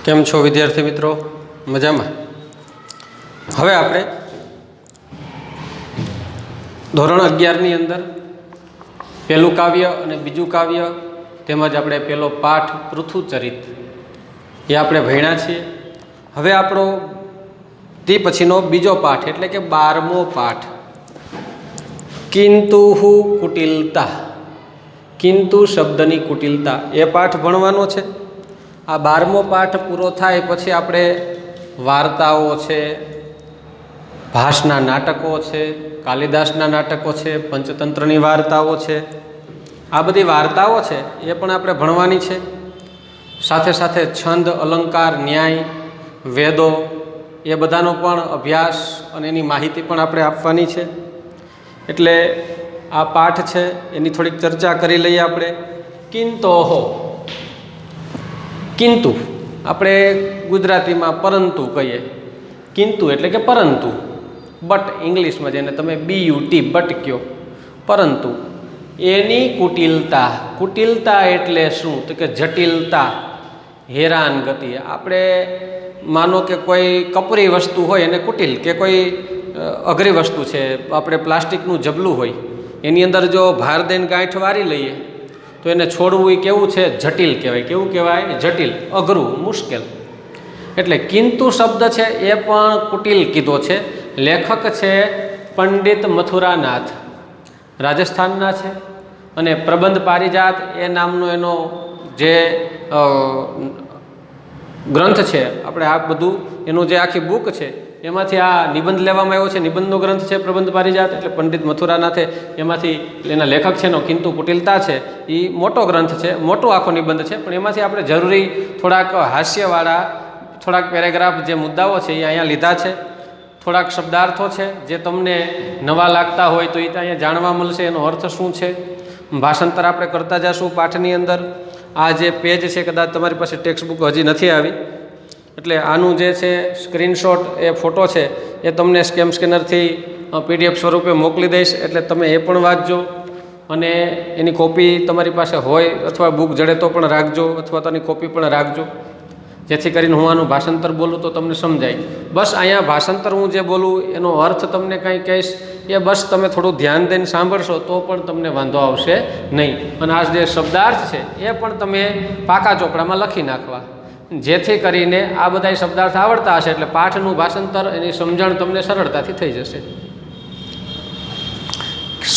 કેમ છો વિદ્યાર્થી મિત્રો? મજામાં? હવે આપણે ધોરણ 11ની અંદર પહેલું કાવ્ય અને બીજું કાવ્ય તેમજ આપણે પહેલો પાઠ પૃથુચરિત એ આપણે ભણ્યા છીએ. હવે આપણો તે પછીનો બીજો પાઠ એટલે કે 12મો પાઠ કિંતુ કુટિલતા, કિંતુ શબ્દની કુટિલતા એ પાઠ ભણવાનો છે. આ 12મો પાઠ પૂરો થાય પછી આપણે વાર્તાઓ છે, ભાસના નાટકો છે, કાલિદાસના નાટકો છે, પંચતંત્રની વાર્તાઓ છે, આ બધી વાર્તાઓ છે એ પણ આપણે ભણવાની છે. સાથે સાથે છંદ, અલંકાર, ન્યાય, વેદો એ બધાનો પણ અભ્યાસ અને એની માહિતી પણ આપણે આપવાની છે. એટલે આ પાઠ છે એની થોડીક ચર્ચા કરી લઈએ આપણે. કિંતોહો, કિંતુ આપણે ગુજરાતીમાં પરંતુ કહીએ. કિંતુ એટલે કે પરંતુ, બટ ઇંગ્લિશમાં જેને તમે BUT બટ કહો, પરંતુ એની કુટિલતા. કુટિલતા એટલે શું? તો કે જટિલતા, હેરાન ગતિ. આપણે માનો કે કોઈ કપરી વસ્તુ હોય એને કુટિલ, કે કોઈ અઘરી વસ્તુ છે, આપણે પ્લાસ્ટિકનું જબલું હોય એની અંદર જો ભાર દઈને ગાંઠ વારી લઈએ તો એને છોડવું એ કેવું છે? જટિલ કહેવાય. કેવું કહેવાય? જટિલ, અઘરું, મુશ્કેલ. એટલે કિંતુ શબ્દ છે એ પણ કુટિલ કીધો છે. લેખક છે પંડિત મથુરાનાથ, રાજસ્થાનના છે. અને પ્રબંધ પારિજાત એ નામનો એનો જે ગ્રંથ છે, આપણે આ બધું એનું જે આખી બુક છે એમાંથી આ નિબંધ લેવામાં આવ્યો છે. નિબંધનો ગ્રંથ છે પ્રબંધ પારિજાત. એટલે પંડિત મથુરાનાથે એમાંથી એના લેખક છે એનો કિંતુ કુટિલતા છે એ મોટો ગ્રંથ છે, મોટો આખો નિબંધ છે. પણ એમાંથી આપણે જરૂરી થોડાક હાસ્યવાળા થોડાક પેરેગ્રાફ જે મુદ્દાઓ છે એ અહીંયા લીધા છે. થોડાક શબ્દાર્થો છે જે તમને નવા લાગતા હોય તો એ અહીંયા જાણવા મળશે, એનો અર્થ શું છે. ભાષાંતર આપણે કરતા જઈશું પાઠની અંદર. આ જે પેજ છે કદાચ તમારી પાસે ટેક્સ્ટ બુક હજી નથી આવી, એટલે આનું જે છે સ્ક્રીનશોટ એ ફોટો છે એ તમને સ્કેનરથી PDF સ્વરૂપે મોકલી દઈશ. એટલે તમે એ પણ વાંચજો અને એની કોપી તમારી પાસે હોય અથવા બુક જડે તો પણ રાખજો, અથવા તો એની કોપી પણ રાખજો, જેથી કરીને હું આનું ભાષાંતર બોલું તો તમને સમજાય. બસ અહીંયા ભાષાંતર હું જે બોલું એનો અર્થ તમને કંઈ કહીશ એ બસ તમે થોડું ધ્યાન દઈને સાંભળશો તો પણ તમને વાંધો આવશે નહીં. અને આ જે શબ્દાર્થ છે એ પણ તમે પાકા ચોપડામાં લખી નાખવા, જેથી કરીને આ બધા શબ્દાર્થ આવડતા હશે એટલે પાઠનું ભાષાંતર, એની સમજણ તમને સરળતાથી થઈ જશે.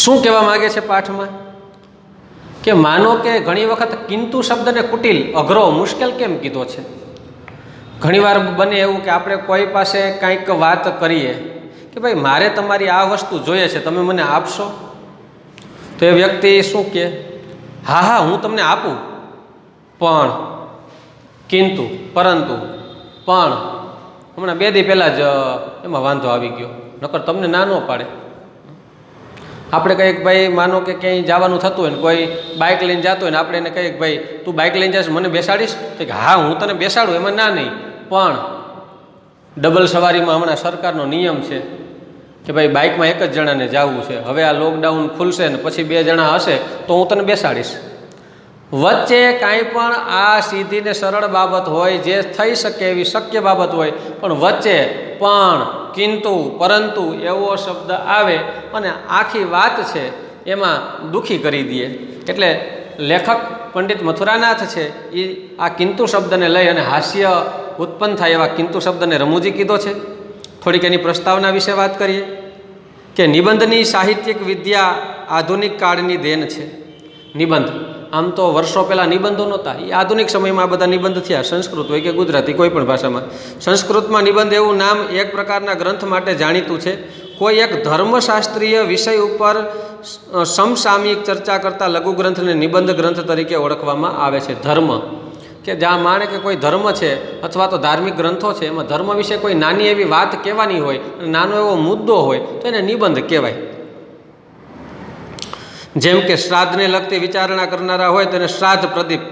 શું કહેવા માગે છે પાઠમાં? કે માનો કે ઘણી વખત કિંતુ શબ્દને કુટિલ, અઘરો, મુશ્કેલ કેમ કીધો છે? ઘણીવાર બને એવું કે આપણે કોઈ પાસે કંઈક વાત કરીએ કે ભાઈ મારે તમારી આ વસ્તુ જોઈએ છે, તમે મને આપશો? તો એ વ્યક્તિ શું કહે? હા હા હું તમને આપું, પણ કિંતુ, પરંતુ, પણ હમણાં 2 દી પહેલાં જ એમાં વાંધો આવી ગયો, નકર તમને ના ન પાડે. આપણે કંઈક ભાઈ માનો કે ક્યાંય જવાનું થતું હોય ને કોઈ બાઇક લઈને જતો હોય ને આપણે એને કહીએ કે ભાઈ તું બાઇક લઈને જઈશ, મને બેસાડીશ? તો કે હા હું તને બેસાડું, એમાં ના નહીં. પણ ડબલ સવારીમાં હમણાં સરકારનો નિયમ છે કે ભાઈ બાઇકમાં એક જ જણાને જવું છે. હવે આ લોકડાઉન ખુલશે ને પછી 2 જણા હશે તો હું તને બેસાડીશ. વચ્ચે કાંઈ પણ આ સીધી ને સરળ બાબત હોય, જે થઈ શકે એવી શક્ય બાબત હોય, પણ વચ્ચે પણ, કિંતુ, પરંતુ એવો શબ્દ આવે અને આખી વાત છે એમાં દુઃખી કરી દે. એટલે લેખક પંડિત મથુરાનાથ છે એ આ કિંતુ શબ્દને લઈ અને હાસ્ય ઉત્પન્ન થાય એવા કિંતુ શબ્દને રમૂજી કીધો છે. થોડીક એની પ્રસ્તાવના વિશે વાત કરીએ કે નિબંધની સાહિત્યિક વિદ્યા આધુનિક કાળની દેન છે. નિબંધ આમ તો વર્ષો પહેલાં નિબંધો નહોતા, એ આધુનિક સમયમાં આ બધા નિબંધ થયા. સંસ્કૃત હોય કે ગુજરાતી કોઈ પણ ભાષામાં. સંસ્કૃતમાં નિબંધ એવું નામ એક પ્રકારના ગ્રંથ માટે જાણીતું છે. કોઈ એક ધર્મશાસ્ત્રીય વિષય ઉપર સમસામયિક ચર્ચા કરતા લઘુ ગ્રંથને નિબંધ ગ્રંથ તરીકે ઓળખવામાં આવે છે. ધર્મ કે જ્યાં માને કે કોઈ ધર્મ છે અથવા તો ધાર્મિક ગ્રંથો છે, એમાં ધર્મ વિશે કોઈ નાની એવી વાત કહેવાની હોય, નાનો એવો મુદ્દો હોય તો એને નિબંધ કહેવાય. જેમ કે શ્રાદ્ધને લગતી વિચારણા કરનારા હોય તેને શ્રાદ્ધ પ્રદીપ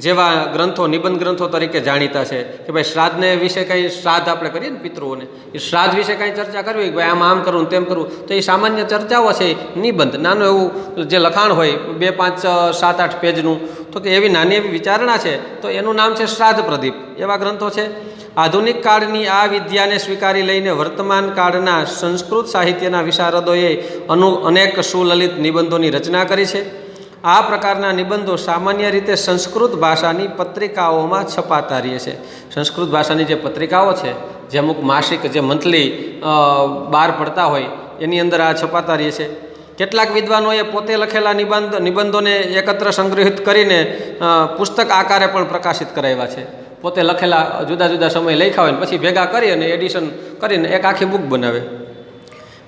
જેવા ગ્રંથો નિબંધ ગ્રંથો તરીકે જાણીતા છે કે ભાઈ શ્રાદ્ધને વિશે કંઈ શ્રાદ્ધ આપણે કરીએ ને પિતૃઓને, એ શ્રાદ્ધ વિશે કાંઈ ચર્ચા કરવી કે ભાઈ આમ કરવું ને તેમ કરવું, તો એ સામાન્ય ચર્ચાઓ છે. નિબંધ નાનું એવું જે લખાણ હોય 2, 5, 7, 8 પેજનું, તો કે એવી નાની એવી વિચારણા છે, તો એનું નામ છે શ્રાદ્ધ પ્રદીપ. એવા ગ્રંથો છે. આધુનિક કાળની આ વિદ્યાને સ્વીકારી લઈને વર્તમાન કાળના સંસ્કૃત સાહિત્યના વિશારદોએ અનેક સુલલિત નિબંધોની રચના કરી છે. આ પ્રકારના નિબંધો સામાન્ય રીતે સંસ્કૃત ભાષાની પત્રિકાઓમાં છપાતા રહે છે. સંસ્કૃત ભાષાની જે પત્રિકાઓ છે, જે અમુક માસિક જે મંથલી બહાર પડતા હોય એની અંદર આ છપાતા રહે છે. કેટલાક વિદ્વાનોએ પોતે લખેલા નિબંધોને એકત્ર સંગ્રહિત કરીને પુસ્તક આકારે પણ પ્રકાશિત કરાવ્યા છે. પોતે લખેલા જુદા જુદા સમય લખ્યા હોય ને પછી ભેગા કરી અને એડિશન કરીને એક આખી બુક બનાવે.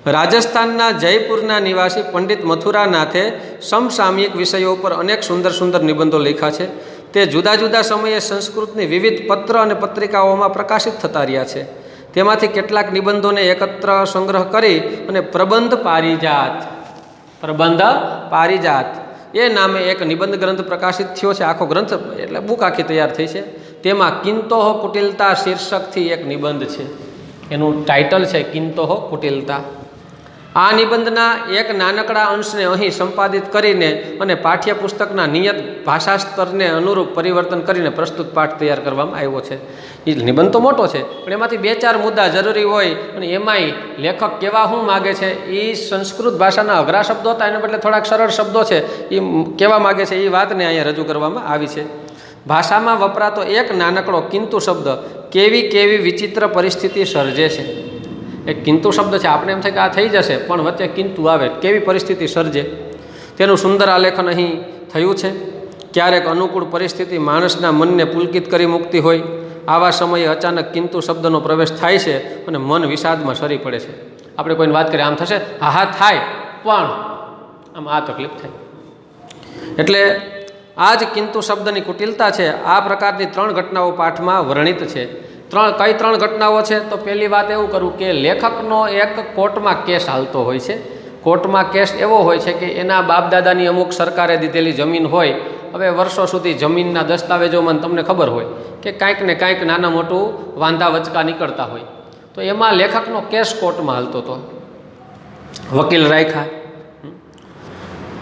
રાજસ્થાનના જયપુરના નિવાસી પંડિત મથુરાનાથે સમસામયિક વિષયો પર અનેક સુંદર સુંદર નિબંધો લખ્યા છે. તે જુદા જુદા સમયે સંસ્કૃતની વિવિધ પત્ર અને પત્રિકાઓમાં પ્રકાશિત થતા રહ્યા છે. તેમાંથી કેટલાક નિબંધોને એકત્ર સંગ્રહ કરી અને પ્રબંધ પારિજાત એ નામે એક નિબંધ ગ્રંથ પ્રકાશિત થયો છે. આખો ગ્રંથ એટલે બુક આખી તૈયાર થઈ છે. તેમાં કિંતોહ કુટિલતા શીર્ષકથી એક નિબંધ છે. એનું ટાઇટલ છે કિંતોહ કુટિલતા. આ નિબંધના એક નાનકડા અંશને અહીં સંપાદિત કરીને અને પાઠ્યપુસ્તકના નિયત ભાષા સ્તરને અનુરૂપ પરિવર્તન કરીને પ્રસ્તુત પાઠ તૈયાર કરવામાં આવ્યો છે. એ નિબંધ તો મોટો છે, પણ એમાંથી 2-4 મુદ્દા જરૂરી હોય અને એમાંય લેખક કેવા શું માગે છે, એ સંસ્કૃત ભાષાના અઘરા શબ્દો હતા એના બદલે થોડાક સરળ શબ્દો છે એ કેવા માગે છે, એ વાતને અહીંયા રજૂ કરવામાં આવી છે. ભાષામાં વપરાતો એક નાનકડો કિંતુ શબ્દ કેવી વિચિત્ર પરિસ્થિતિ સર્જે છે. એક કિંતુ શબ્દ છે, આપણે એમ થાય કે આ થઈ જશે, પણ વચ્ચે કિંતુ આવે, કેવી પરિસ્થિતિ સર્જે. તેનું સુંદર આલેખન અહીં થયું છે. ક્યારેક અનુકૂળ પરિસ્થિતિ માણસના મનને પુલકિત કરી મૂકતી હોય, આવા સમયે અચાનક કિંતુ શબ્દનો પ્રવેશ થાય છે અને મન વિષાદમાં સરી પડે છે. આપણે કોઈને વાત કરીએ આમ થશે, હા થાય, પણ આમ આ તકલીફ થાય. એટલે આ જ કિંતુ શબ્દની કુટિલતા છે. આ પ્રકારની 3 ઘટનાઓ પાઠમાં વર્ણિત છે. કઈ 3 ઘટનાઓ છે? તો પહેલી વાત એવું કરું કે લેખકનો એક કોર્ટમાં કેસ હાલતો હોય છે. કોર્ટમાં કેસ એવો હોય છે કે એના બાપદાદાની અમુક સરકારે દીધેલી જમીન હોય. હવે વર્ષો સુધી જમીનના દસ્તાવેજોમાં તમને ખબર હોય કે કાંઈક ને કાંઈક નાના મોટું વાંધા વચકા નીકળતા હોય. તો એમાં લેખકનો કેસ કોર્ટમાં હાલતો હતો. વકીલ રાખ્યા,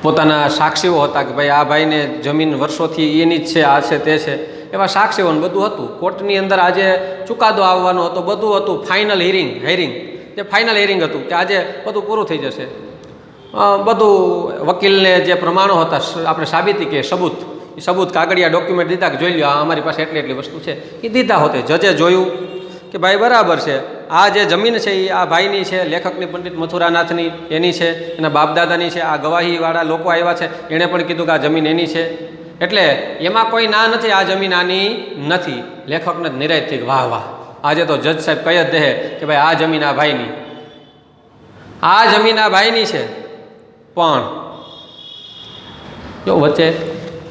પોતાના સાક્ષીઓ હતા કે ભાઈ આ ભાઈને જમીન વર્ષોથી એની જ છે, આ છે તે છે, એવા સાક્ષીઓને બધું હતું. કોર્ટની અંદર આજે ચુકાદો આવવાનો હતો, બધું હતું. ફાઇનલ હિયરિંગ જે ફાઇનલ હિયરિંગ હતું કે આજે બધું પૂરું થઈ જશે. બધું વકીલને જે પ્રમાણો હતા, આપણે સાબિતી કે સબૂત કાગળિયા ડોક્યુમેન્ટ દીધા કે જોઈ લો અમારી પાસે એટલી વસ્તુ છે, એ દીધા હોતે. જજે જોયું કે ભાઈ બરાબર છે, આ જે જમીન છે એ આ ભાઈની છે, લેખકની પંડિત મથુરાનાથની એની છે, એના બાપદાદાની છે. આ ગવાહીવાળા લોકો આવ્યા છે, એણે પણ કીધું કે આ જમીન એની છે. એટલે એમાં કોઈ ના નથી, આ જમીન આની નથી. લેખકને નિરાશ થઈ વાહ આજે તો જજ સાહેબ કહી જ દે કે ભાઈ આ જમીન આ ભાઈની, આ જમીન આ ભાઈની છે. પણ જો વચ્ચે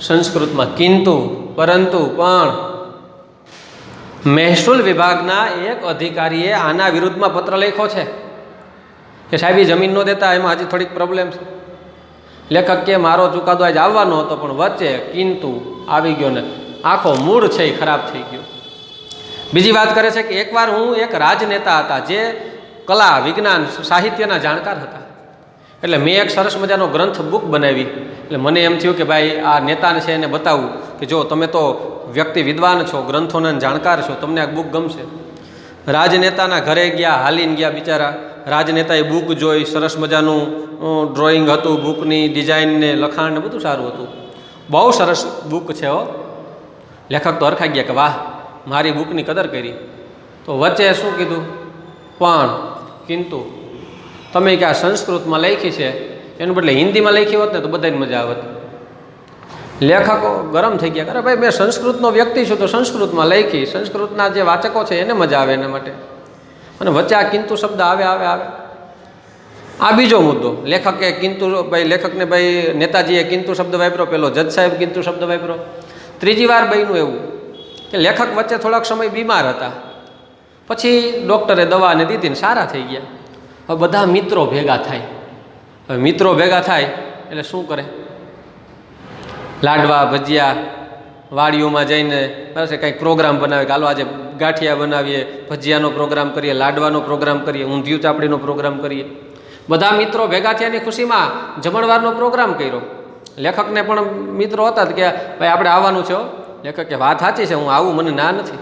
સંસ્કૃતમાં કિંતુ, પરંતુ, પણ મહેસૂલ વિભાગના એક અધિકારીએ આના વિરુદ્ધમાં પત્ર લખ્યો છે કે સાહેબ એ જમીન ન દેતા, એમાં હજી થોડીક પ્રોબ્લેમ છે. લેખક કે મારો ચુકાદો આજ આવવાનો હતો, પણ વચ્ચે કિંતુ આવી ગયો ને આખો મૂળ છે એ ખરાબ થઈ ગયો. બીજી વાત કરે છે કે એકવાર હું એક રાજનેતા હતા જે કલા, વિજ્ઞાન, સાહિત્યના જાણકાર હતા. એટલે મેં એક સરસ મજાનો ગ્રંથ બુક બનાવી. એટલે મને એમ થયું કે ભાઈ આ નેતાને છે એને બતાવવું કે જો તમે તો વ્યક્તિ વિદ્વાન છો, ગ્રંથોના જાણકાર છો, તમને આ બુક ગમશે. રાજનેતાના ઘરે ગયા, હાલીને ગયા બિચારા. રાજનેતાએ બુક જોઈ, સરસ મજાનું ડ્રોઈંગ હતું, બુકની ડિઝાઇન ને લખાણ ને બધું સારું હતું. બહુ સરસ બુક છે હો. લેખક તો હરખાઈ ગયા કે વાહ મારી બુકની કદર કરી. તો વચ્ચે શું કીધું? પણ કિંતુ તમે કે આ સંસ્કૃતમાં લખી છે, એનું બદલે હિન્દીમાં લખી હોત ને તો બધાને મજા આવત. લેખકો ગરમ થઈ ગયા, અરે ભાઈ મેં સંસ્કૃતનો વ્યક્તિ છું તો સંસ્કૃતમાં લખી, સંસ્કૃતના જે વાચકો છે એને મજા આવે એના માટે. અને વચ્ચે આ કિંતુ શબ્દ આવે. આ બીજો મુદ્દો. લેખકે લેખકને ભાઈ નેતાજીએ કિંતુ શબ્દ વાપર્યો, પેલો જજ સાહેબ કિંતુ શબ્દ વાપર્યો. ત્રીજી વાર બન્યું એવું કે લેખક વચ્ચે થોડાક સમય બીમાર હતા, પછી ડૉક્ટરે દવાને દીધી ને સારા થઈ ગયા. હવે બધા મિત્રો ભેગા થાય એટલે શું કરે? લાડવા, ભજીયા, વાડીઓમાં જઈને બરાબર છે કંઈક પ્રોગ્રામ બનાવે કે હાલો આજે ગાંઠિયા બનાવીએ, ભજીયાનો પ્રોગ્રામ કરીએ, લાડવાનો પ્રોગ્રામ કરીએ, ઊંધિયું ચાપડીનો પ્રોગ્રામ કરીએ. બધા મિત્રો ભેગા થયાની ખુશીમાં જમણવારનો પ્રોગ્રામ કર્યો. લેખકને પણ મિત્રો હતા કે ભાઈ આપણે આવવાનું છે. લેખક કે વાત સાચી છે, હું આવું, મને ના નથી,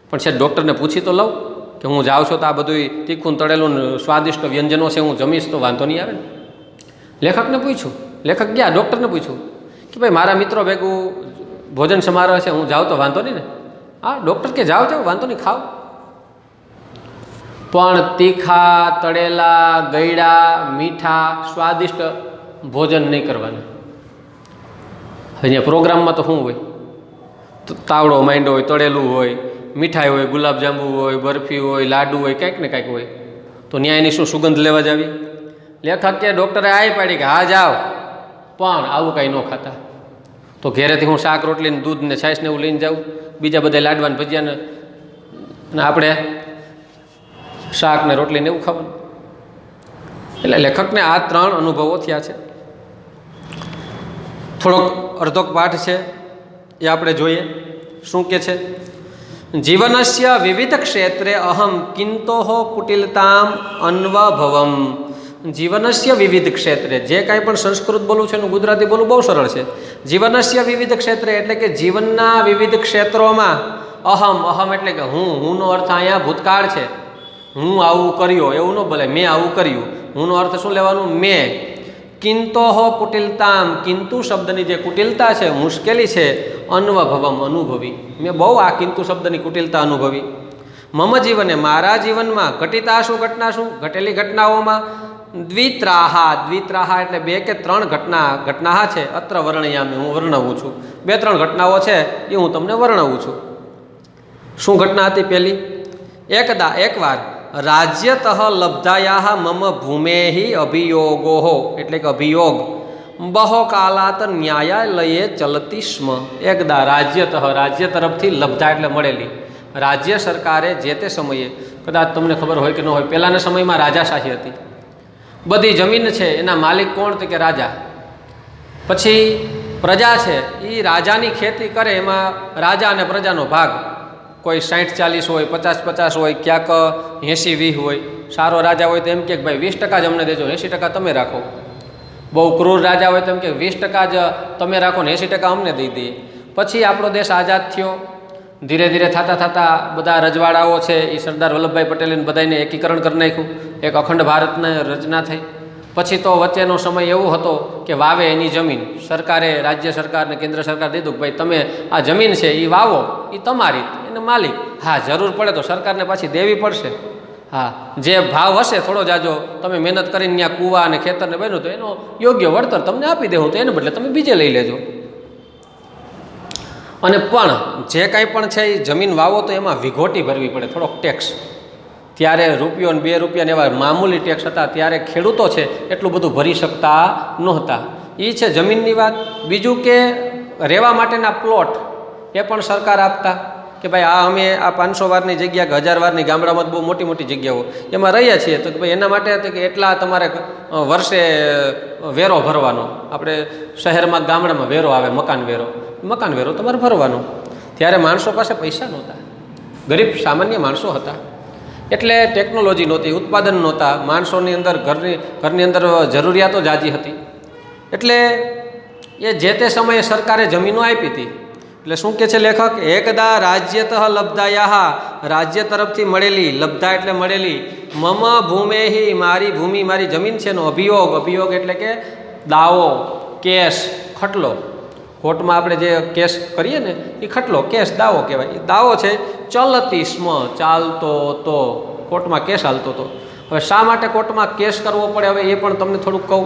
પણ છે ડૉક્ટરને પૂછી તો લઉં કે હું જાઉં છું તો આ બધું તીખું તળેલું સ્વાદિષ્ટ વ્યંજનો છે, હું જમીશ તો વાંધો નહીં આવે ને. લેખકને પૂછ્યું, લેખક ગયા ડૉક્ટરને પૂછ્યું કે ભાઈ મારા મિત્રો ભેગું ભોજન સમારોહ છે, હું જાઉં તો વાંધો નહીં ને? હા, ડૉક્ટર કે જાઓ જાઓ, વાંધો નહીં, ખાઓ, પણ તીખા તળેલા ગળ્યા મીઠા સ્વાદિષ્ટ ભોજન નહીં કરવાના. અહીંયા પ્રોગ્રામમાં તો શું હોય? તાવડો માંડ્યો હોય, તળેલું હોય, મીઠાઈ હોય, ગુલાબજાંબુ હોય, બરફી હોય, લાડુ હોય, કંઈક ને કંઈક હોય. તો ન્યાયની શું સુગંધ લેવા જ આવી? લેખક કે ડૉક્ટરે આવી પાડી કે હા જાઓ, પણ આવું કાંઈ ન ખાતા. તો ઘેરેથી હું શાક રોટલીને દૂધ ને છાશ ને એવું લઈને જાઉં, બીજા બધા લાડવાને ભજીયાને, અને આપણે શાક ને રોટલીને એવું ખાવાનું. એટલે લેખકને આ 3 અનુભવો થયા છે. થોડોક અર્ધોક પાઠ છે એ આપણે જોઈએ. શું કે છે? જીવનસ્ય વિવિધ ક્ષેત્રે અહમ કિંતોઃ કુટિલતામ અન્વભવમ. જીવનસ્ય વિવિધ ક્ષેત્રે, જે કાંઈ પણ સંસ્કૃત બોલું છે એનું ગુજરાતી બોલવું બહુ સરળ છે. જીવનસ્ય વિવિધ ક્ષેત્રે એટલે કે જીવનના વિવિધ ક્ષેત્રોમાં અહમ એટલે કે હુંનો અર્થ અહીંયા ભૂતકાળ છે. હું આવું કર્યો એવું ન બોલે, મેં આવું કર્યું. હુંનો અર્થ શું લેવાનું? મેં. કિંતોઃ કુટિલતામ, કિંતુ શબ્દની જે કુટિલતા છે, મુશ્કેલી છે, અન્વભવમ અનુભવી. મેં બહુ આ કિંતુ શબ્દની કુટિલતા અનુભવી. મમ જીવને, મારા જીવનમાં, ઘટિતા શું, ઘટના શું, ઘટેલી ઘટનાઓમાં, દ્વિત્રાહા એટલે 2 કે 3 ઘટના છે. અત્ર વર્ણયામી, હું વર્ણવું છું. 2-3 ઘટનાઓ છે એ હું તમને વર્ણવું છું. શું ઘટના હતી? પહેલી, એકવાર રાજ્યતઃ લબ્ધાયા મમ ભૂમેહિ અભિયોગો એટલે કે અભિયોગ બહો કાલાત ન્યાયાલયે ચલતી સ્મ. એકદા રાજ્ય તરફથી લબ્ધા એટલે મળેલી. રાજ્ય સરકારે જે તે સમયે, કદાચ તમને ખબર હોય કે ન હોય, પહેલાંના સમયમાં રાજાશાહી હતી. બધી જમીન છે એના માલિક કોણ? તો કે રાજા. પછી પ્રજા છે એ રાજાની ખેતી કરે, એમાં રાજા અને પ્રજાનો ભાગ કોઈ 60-40 હોય, 50-50 હોય, ક્યાંક 80-20 હોય. સારો રાજા હોય તો એમ કે ભાઈ 20% જ અમને દેજો, 80% તમે રાખો. બહુ ક્રૂર રાજા હોય તો એમ કે 20% જ તમે રાખો ને 80% અમને દઈ દઈએ. પછી આપણો દેશ આઝાદ થયો. ધીરે ધીરે થતાં બધા રજવાડાઓ છે એ સરદાર વલ્લભભાઈ પટેલે બધાને એકીકરણ કરી નાખ્યું. એક અખંડ ભારતની રચના થઈ. પછી તો વચ્ચેનો સમય એવો હતો કે વાવે એની જમીન, સરકારે, રાજ્ય સરકાર ને કેન્દ્ર સરકાર દીધું કે ભાઈ તમે આ જમીન છે એ વાવો, એ તમારી, એને માલિક. હા, જરૂર પડે તો સરકારને પાછી દેવી પડશે. હા, જે ભાવ હશે થોડો જાજો, તમે મહેનત કરીને ત્યાં કૂવા અને ખેતરને બન્યું તો એનો યોગ્ય વળતર તમને આપી દેવું, તો એને બદલે તમે બીજે લઈ લેજો. અને પણ જે કાંઈ પણ છે એ જમીન વાવો તો એમાં વિઘોટી ભરવી પડે, થોડોક ટેક્સ. ત્યારે ₹1 અને ₹2 એવા મામૂલી ટેક્સ હતા. ત્યારે ખેડૂતો છે એટલું બધું ભરી શકતા નહોતા. એ છે જમીનની વાત. બીજું કે રહેવા માટેના પ્લોટ એ પણ સરકાર આપતા કે ભાઈ આ અમે આ 500 વારની જગ્યા કે 1000 વારની ગામડામાં બહુ મોટી મોટી જગ્યાઓ એમાં રહીએ છીએ, તો કે ભાઈ એના માટે કે એટલા તમારે વર્ષે વેરો ભરવાનો. આપણે શહેરમાં ગામડામાં વેરો આવે, મકાન વેરો તમારે ભરવાનો. ત્યારે માણસો પાસે પૈસા નહોતા, ગરીબ સામાન્ય માણસો હતા. એટલે ટેકનોલોજી નહોતી, ઉત્પાદન નહોતા, માણસોની અંદર ઘરની અંદર જરૂરિયાતો જાજી હતી. એટલે એ જે તે સમયે સરકારે જમીનો આપી હતી. એટલે શું કહે છે લેખક? એકદા રાજ્યતઃ લબ્ધાયા, રાજ્ય તરફથી મળેલી, લબ્ધા એટલે મળેલી, મમ ભૂમેહિ મારી ભૂમિ, મારી જમીન છે એનો અભિયોગ એટલે કે દાવો, કેસ, ખટલો. કોર્ટમાં આપણે જે કેસ કરીએ ને એ ખટલો, કેસ, દાવો કહેવાય. એ દાવો છે. ચલતી સ્મ, ચાલતો તો, કોર્ટમાં કેસ હાલતો હતો. હવે શા માટે કોર્ટમાં કેસ કરવો પડે હવે એ પણ તમને થોડુંક કહું.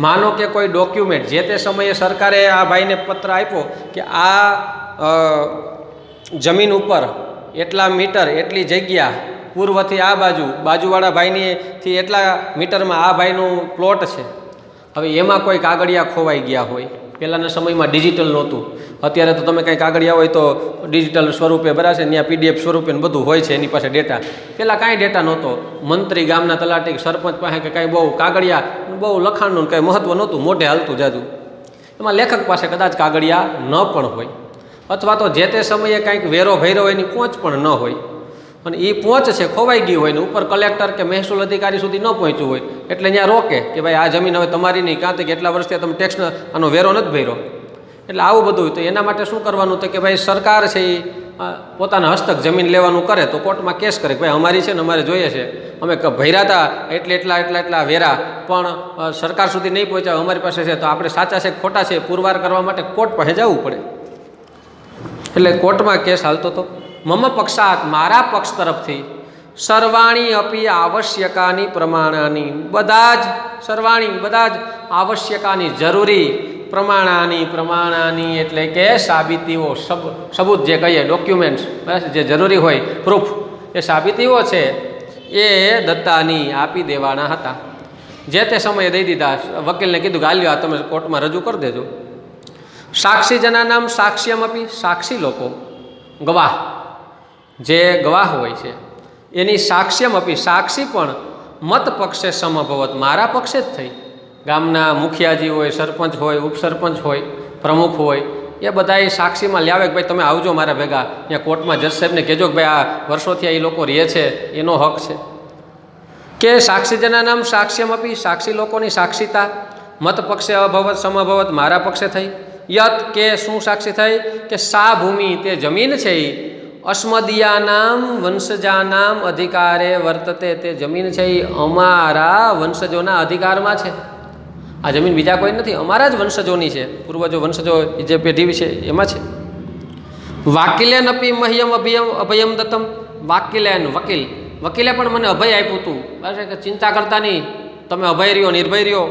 માનો કે કોઈ ડોક્યુમેન્ટ જે તે સમયે સરકારે આ ભાઈને પત્ર આપ્યો કે આ જમીન ઉપર એટલા મીટર, એટલી જગ્યા, પૂર્વથી આ બાજુવાળા ભાઈનીથી એટલા મીટરમાં આ ભાઈનું પ્લોટ છે. હવે એમાં કોઈ કાગળિયા ખોવાઈ ગયા હોય. પહેલાંના સમયમાં ડિજિટલ નહોતું. અત્યારે તો તમે કંઈ કાગળિયા હોય તો ડિજિટલ સ્વરૂપે બરાબર છે, ત્યાં PDF સ્વરૂપે બધું હોય છે એની પાસે ડેટા. પહેલાં કાંઈ ડેટા નહોતો. મંત્રી, ગામના તલાટી, સરપંચ પાસે કે કાંઈ બહુ કાગળિયા, બહુ લખાણનું કાંઈ મહત્ત્વ નહોતું, મોઢે હાલતું જાજુ. એમાં લેખક પાસે કદાચ કાગળિયા ન પણ હોય. અથવા તો જે તે સમયે કાંઈક વેરો ભર્યો હોય એની પહોંચ પણ ન હોય અને એ પહોંચ છે ખોવાઈ ગઈ હોય ને ઉપર કલેક્ટર કે મહેસૂલ અધિકારી સુધી ન પહોંચ્યું હોય એટલે ત્યાં રોકે કે ભાઈ આ જમીન હવે તમારી નહીં, કાં તો કેટલા વર્ષથી તમે ટેક્સ આનો વેરો નથી ભર્યો. એટલે આવું બધું. તો એના માટે શું કરવાનું? તો કે ભાઈ સરકાર છે એ પોતાના હસ્તક જમીન લેવાનું કરે તો કોર્ટમાં કેસ કરે કે ભાઈ અમારી છે ને અમારે જોઈએ છે, અમે ભર્યા હતા એટલા વેરા પણ સરકાર સુધી નહીં પહોંચ્યા, અમારી પાસે છે, તો આપણે સાચા છે ખોટા છે પુરવાર કરવા માટે કોર્ટ પાસે જવું પડે. એટલે કોર્ટમાં કેસ હાલતો હતો. મમ પક્ષાત, મારા પક્ષ તરફથી, સર્વાણી અપી આવશ્યકાની પ્રમાણાની, બધા જ સર્વાણી બધા જ આવશ્યકાની જરૂરી પ્રમાણાની એટલે કે સાબિતીઓ, સબૂત જે કહીએ ડોક્યુમેન્ટ્સ જે જરૂરી હોય પ્રૂફ, એ સાબિતીઓ છે એ દત્તાની આપી દેવાના હતા. જે તે સમયે દઈ દીધા. વકીલને કીધું કે હાલ્યો આ તમે કોર્ટમાં રજૂ કરી દેજો. સાક્ષી જના નામ સાક્ષ્યમ આપી, સાક્ષી લોકો ગવાહ જે ગવાહ હોય છે એની સાક્ષ્યમ આપી, સાક્ષી પણ મત પક્ષે સમભવત, મારા પક્ષે જ થઈ. ગામના મુખિયાજી હોય, સરપંચ હોય, ઉપસરપંચ હોય, પ્રમુખ હોય, એ બધા સાક્ષીમાં લાવે કે ભાઈ તમે આવજો મારા ભેગા ત્યાં કોર્ટમાં. જજ સાહેબને કહેજો કે ભાઈ આ વર્ષોથી એ લોકો રહે છે, એનો હક છે. કે સાક્ષીજના નામ સાક્ષ્યમ આપી, સાક્ષી લોકોની સાક્ષીતા મત પક્ષે અભવત સમભવત, મારા પક્ષે થઈ. યત કે શું સાક્ષી થઈ? કે સા ભૂમિ, તે જમીન છે એ અસ્મદીયાનામ વંશજાનામ અધિકારે વર્તતે, તે જમીન છે એ અમારા વંશજોના અધિકારમાં છે. આ જમીન બીજા કોઈ નથી, અમારા જ વંશજોની છે, પૂર્વજો વંશજો જે પેઢી છે એમાં છે. વાકિલેન અપી મહ્યમ અભયમ દત્તમ, વાકિલેન વકીલે પણ મને અભય આપ્યું હતું, બસ કે ચિંતા કરતા નહીં, તમે અભય રહ્યો, નિર્ભય રહ્યો.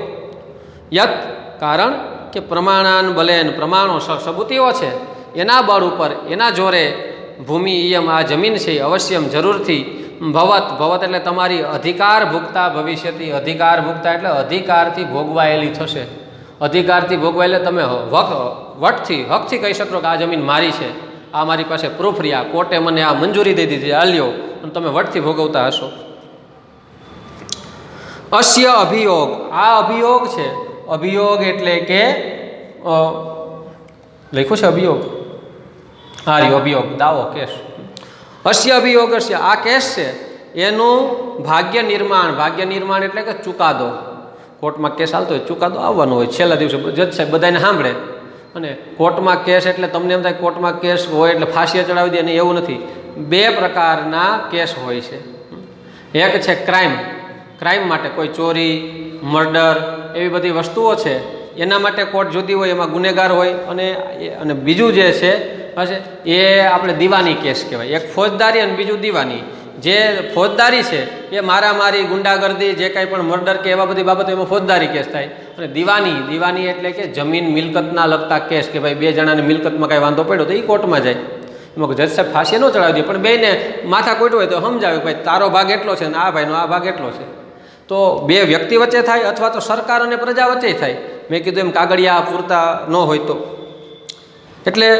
યત કારણ કે પ્રમાણાન બલેન, પ્રમાણો સબૂતીઓ છે એના બળ ઉપર, એના જોરે ભૂમિ ઈયમ, આ જમીન છે અવશ્યમ જરૂરથી ભવત એટલે તમારી અધિકાર ભુગતા ભવિષ્યથી, અધિકાર ભુગતા એટલે અધિકારથી ભોગવાયેલી થશે. અધિકારથી ભોગવાયેલે તમે હકથી કહી શકો કે આ જમીન મારી છે, આ મારી પાસે પ્રૂફ રહ્યા, કોર્ટે મને આ મંજૂરી દઈ દીધી, આ લ્યો, અને તમે વટથી ભોગવતા હશો. અસ્ય અભિયોગ, આ અભિયોગ છે. અભિયોગ એટલે કે લખ્યું છે અભિયોગ, હા રહ્યો અભિયોગ, દાવો, કેસ. અસ્ય અભિયોગ, અસ્ય આ કેસ છે એનું ભાગ્ય નિર્માણ એટલે કે ચુકાદો. કોર્ટમાં કેસ હાલતો હોય, ચુકાદો આવવાનો હોય છેલ્લા દિવસે, જજ સાહેબ બધાને સાંભળે. અને કોર્ટમાં કેસ એટલે તમને એમ થાય કોર્ટમાં કેસ હોય એટલે ફાંસીએ ચડાવી દે, અને એવું નથી. બે પ્રકારના કેસ હોય છે. એક છે ક્રાઇમ માટે, કોઈ ચોરી, મર્ડર એવી બધી વસ્તુઓ છે એના માટે કોર્ટ જુદી હોય, એમાં ગુનેગાર હોય. અને બીજું જે છે એ આપણે દીવાની કેસ કહેવાય. એક ફોજદારી અને બીજું દીવાની. જે ફોજદારી છે એ મારામારી, ગુંડાગર્દી, જે કાંઈ પણ મર્ડર કે એવા બધી બાબતો એમાં ફોજદારી કેસ થાય. અને દીવાની એટલે કે જમીન મિલકતના લગતા કેસ, કે ભાઈ બે જણાને મિલકતમાં કાંઈ વાંધો પડ્યો તો એ કોર્ટમાં જાય. એમાં જજ સાહેબ ફાંસી ન ચડાવી દે, પણ બેને માથા કોઈટ હોય તો સમજાવે ભાઈ તારો ભાગ એટલો છે ને આ ભાઈનો આ ભાગ એટલો છે. તો બે વ્યક્તિ વચ્ચે થાય અથવા તો સરકાર અને પ્રજા વચ્ચે થાય. મેં કીધું એમ કાગળિયા પૂરતા ન હોય તો. એટલે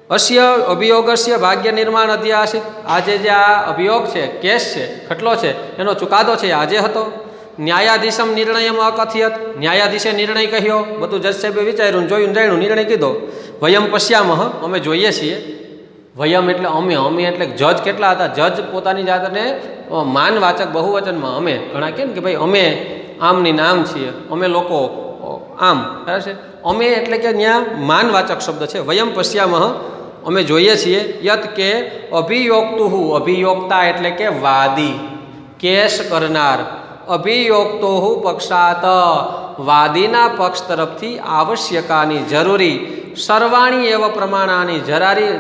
અસ્ય અભિયોગસ્ય ભાગ્ય નિર્માણ અધ્યાસિત, આજે જે આ અભિયોગ છે, કેસ છે, ખટલો છે, એનો ચુકાદો છે આજે હતો. ન્યાયાધીશમ નિર્ણયમાં અકથિયત, ન્યાયાધીશે નિર્ણય કહ્યો, બધું જજ સાહેબે વિચાર્યું, જોયું, જાણ્યું, નિર્ણય કીધો. વયમ પશ્યામહ, અમે જોઈએ છીએ. વયમ એટલે અમે એટલે જજ કેટલા હતા? જજ પોતાની જાતને માનવાચક બહુવચનમાં અમે ઘણા કહે ને કે ભાઈ અમે આમની નામ છીએ, અમે લોકો આમ, બરાબર છે. અમે એટલે કે ત્યાં માનવાચક શબ્દ છે. વયમ પશ્યામહ, અમે જોઈએ છીએ. યત કે અભિયોક્તુહુ, અભિયોક્તા એટલે કે વાદી, કેસ કરનાર. અભિયોક્તોહુ પક્ષાત, વાદીના પક્ષ તરફથી આવશ્યકાની જરૂરી, સર્વાણી એવ પ્રમાણાની,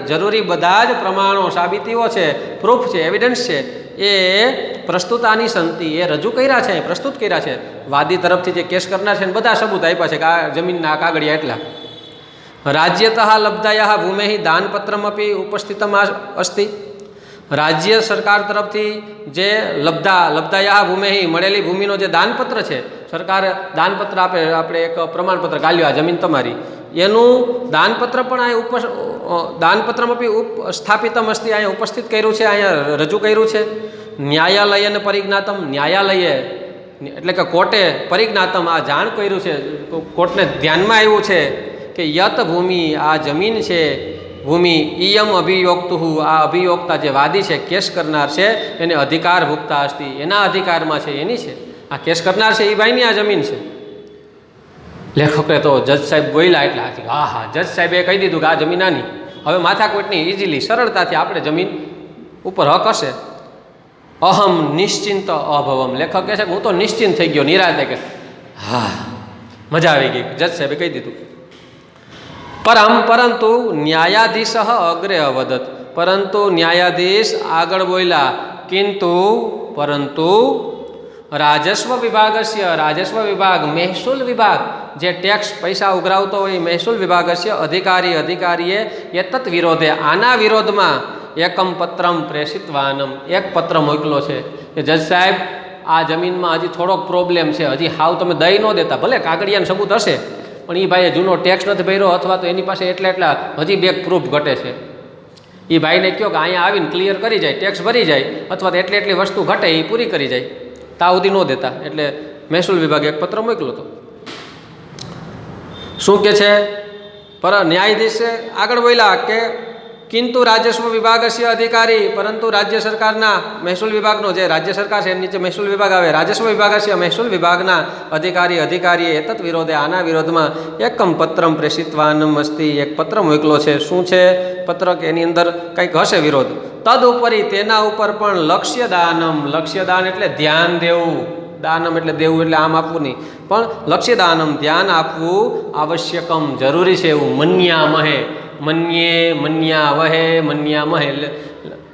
જરૂરી બધા જ પ્રમાણો, સાબિતીઓ છે, પ્રૂફ છે, એવિડન્સ છે, એ પ્રસ્તુતાની સંતિ, એ રજૂ કર્યા છે, પ્રસ્તુત કર્યા છે. વાદી તરફથી જે કેસ કરનાર છે ને બધા સબૂત આપ્યા છે કે આ જમીનના કાગળિયા એટલા. રાજ્યતઃ લબ્ધાયા ભૂમિ દાનપત્રમ આપી ઉપસ્થિતમ અસ્તિ, રાજ્ય સરકાર તરફથી જે લબ્ધાયા ભૂમિ મળેલી ભૂમિનો જે દાનપત્ર છે, સરકાર દાનપત્ર આપે, આપણે એક પ્રમાણપત્ર ગાલ્યો આ જમીન તમારી, એનું દાનપત્ર પણ અહીંયા દાનપત્રમ આપી સ્થાપિતમ અસ્તિ, અહીંયા ઉપસ્થિત કર્યું છે, અહીંયા રજૂ કર્યું છે. ન્યાયાલયને પરિજ્ઞાતમ, ન્યાયાલયે એટલે કે કોર્ટે પરિજ્ઞાતમ આ જાણ કર્યું છે, કોર્ટને ધ્યાનમાં આવ્યું છે કે યત ભૂમિ, આ જમીન છે ભૂમિ ઇયમ અભિયોક્તુ, આ અભિયોક્તા જે વાદી છે, કેસ કરનાર છે, એને અધિકાર ભુક્તા અસ્તિ, એના અધિકારમાં છે, એની છે. આ કેસ કરનાર છે એ ભાઈની આ જમીન છે. લેખકે તો જજ સાહેબ બોલ્યા એટલે હા હા, જજ સાહેબે કહી દીધું કે આ જમીન આની. હવે માથાકૂટની ઇઝીલી સરળતાથી આપણે જમીન ઉપર હક હશે. અહમ નિશ્ચિંત અભવમ, લેખક કહે છે કે હું તો નિશ્ચિંત થઈ ગયો, નિરાતે, કે હા મજા આવી ગઈ. જજ સાહેબે કહી દીધું. પરંતુ ન્યાયાધીશ અગ્રે અવદત, પરંતુ ન્યાયાધીશ આગળ બોલ્યા પરંતુ રાજસ્વ વિભાગસ્ય, રાજસ્વ વિભાગ, મહેસૂલ વિભાગ, જે ટેક્સ પૈસા ઉઘરાવતો હોય મહેસૂલ વિભાગસ્ય અધિકારીએ એતત વિરોધે, આના વિરોધમાં એકમ પત્રમ પ્રેષિતવાનમ, એક પત્ર મોકલો છે કે જજ સાહેબ આ જમીનમાં હજી થોડોક પ્રોબ્લેમ છે, હજી હાવ તમે દઈ ન દેતા, ભલે કાગળિયાનું સબૂત હશે પણ એ ભાઈએ જૂનો ટેક્સ નથી ભર્યો, અથવા તો એની પાસે એટલા હજી બેક પ્રૂફ ઘટે છે. એ ભાઈને કહો કે અહીંયા આવીને ક્લિયર કરી જાય, ટેક્સ ભરી જાય, અથવા તો એટલી વસ્તુ ઘટે એ પૂરી કરી જાય, તા સુધી ન દેતા. એટલે મહેસૂલ વિભાગે એક પત્ર મોકલો હતો. શું કે છે? ન્યાયાધીશે આગળ બોલ્યા કે કિંતુ રાજસ્વ વિભાગસ્ય અધિકારી, પરંતુ રાજ્ય સરકારના મહેસૂલ વિભાગનો, જે રાજ્ય સરકાર છે એની નીચે મહેસૂલ વિભાગ આવે, રાજસ્વ વિભાગસ્ય મહેસૂલ વિભાગના અધિકારીએ એતત વિરોધે, આના વિરોધમાં એકમ પત્રમ પ્રેષિતવાનમ અસ્તિ, એક પત્ર મોકલો છે. શું છે પત્ર? કે એની અંદર કંઈક હશે વિરોધ. તદ ઉપરી, તેના ઉપર પણ લક્ષ્યદાનમ, લક્ષ્યદાન એટલે ધ્યાન દેવું, દાનમ એટલે દેવું એટલે આમ આપવું નહીં, પણ લક્ષ્યદાનમ ધ્યાન આપવું આવશ્યકમ જરૂરી છે એવું મન્યામહે, મન્યામહે એટલે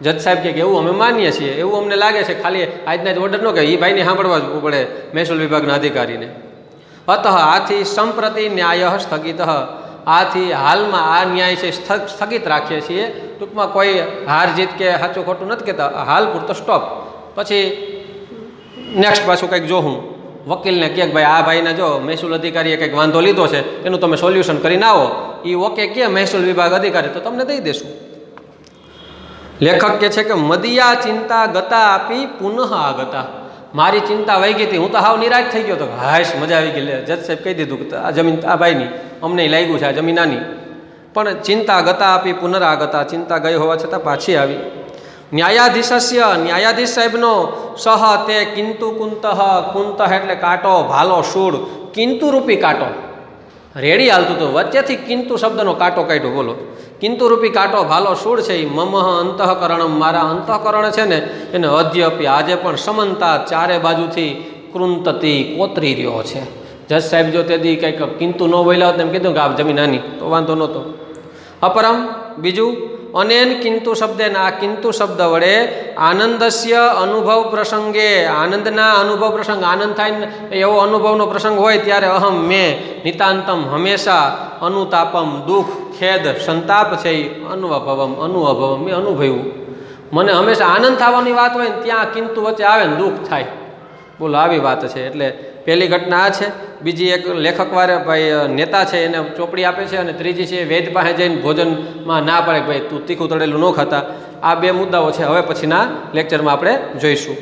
જજ સાહેબ કે એવું અમે માનીએ છીએ, એવું અમને લાગે છે. ખાલી આજના જ ઓર્ડર ન કે એ ભાઈને સાંભળવા જ પડે મહેસૂલ વિભાગના અધિકારીને. અતઃ આથી સંપ્રતિ ન્યાય સ્થગિત, આથી હાલમાં આ ન્યાય છે સ્થગિત રાખીએ છીએ. ટૂંકમાં કોઈ હાર જીત કે સાચું ખોટું નથી કહેતા, હાલ પૂરતો સ્ટોપ, પછી નેક્સ્ટ પાછું કંઈક જોઉં. વકીલને કહે કે ભાઈ આ ભાઈને જો મહેસૂલ અધિકારીએ કંઈક વાંધો લીધો છે, એનું તમે સોલ્યુશન કરીને આવો. એ ઓકે કે મહેસૂલ વિભાગ અધિકારી તો તમને દઈ દેશું. લેખક કહે છે કે મદિયા ચિંતા ગતા આપી પુનઃ આગતા, મારી ચિંતા વહી ગઈ હતી, હું તો હાવ નિરાશ થઈ ગયો હતો. હાશ મજા આવી ગઈ. જજ સાહેબ કહી દીધું કે આ જમીન આ ભાઈની, અમને લાગ્યું છે આ જમીન આની, પણ ચિંતા ગતા આપી પુનરાગતા, ચિંતા ગઈ હોવા છતાં પાછી આવી. ન્યાયાધીશસ્ય, ન્યાયાધીશ સાહેબનો સહ તે કિંતુ કુંતઃ, કુંતઃ એટલે કાંટો, ભાલો, શૂળ, કિંતુ રૂપી કાંટો રેડી હાલતું હતું, વચ્ચેથી કિંતુ શબ્દનો કાંટો કાઢ્યો. બોલો, કિંતુ રૂપી કાંટો, ભાલો, શૂળ છે એ મમઃ અંતઃકરણમ, મારા અંતઃકરણ છે ને એને અદ્યપી આજે પણ સમંતા ચારે બાજુથી કૃંતતી કોતરી રહ્યો છે. જજ સાહેબ જો તેથી કંઈક કિંતુ ન બોલ્યા હોત એમ કીધું કે આ જમીન આની તો વાંધો નહોતો. અપરમ બીજું, અનેન કિંતુ શબ્દેન, આ કિંતુ શબ્દ વડે આનંદસ્ય અનુભવ પ્રસંગે, આનંદના અનુભવ પ્રસંગ, આનંદ થાય ને એવો અનુભવનો પ્રસંગ હોય ત્યારે અહમ મેં નિતાંતમ હંમેશા, અનુતાપમ દુઃખ, ખેદ, સંતાપ છે એ અનુભવમ મેં અનુભવ્યું. મને હંમેશા આનંદ થવાની વાત હોય ને ત્યાં કિંતુ વચ્ચે આવે ને દુઃખ થાય. બોલો આવી વાત છે. એટલે પહેલી ઘટના આ છે. બીજી એક લેખકવારે ભાઈ નેતા છે એને ચોપડી આપે છે, અને ત્રીજી છે વેદ પાસે જઈને ભોજનમાં ના પાડે ભાઈ તું તીખું તળેલું ન ખાતા. આ બે મુદ્દાઓ છે, હવે પછીના લેક્ચરમાં આપણે જોઈશું.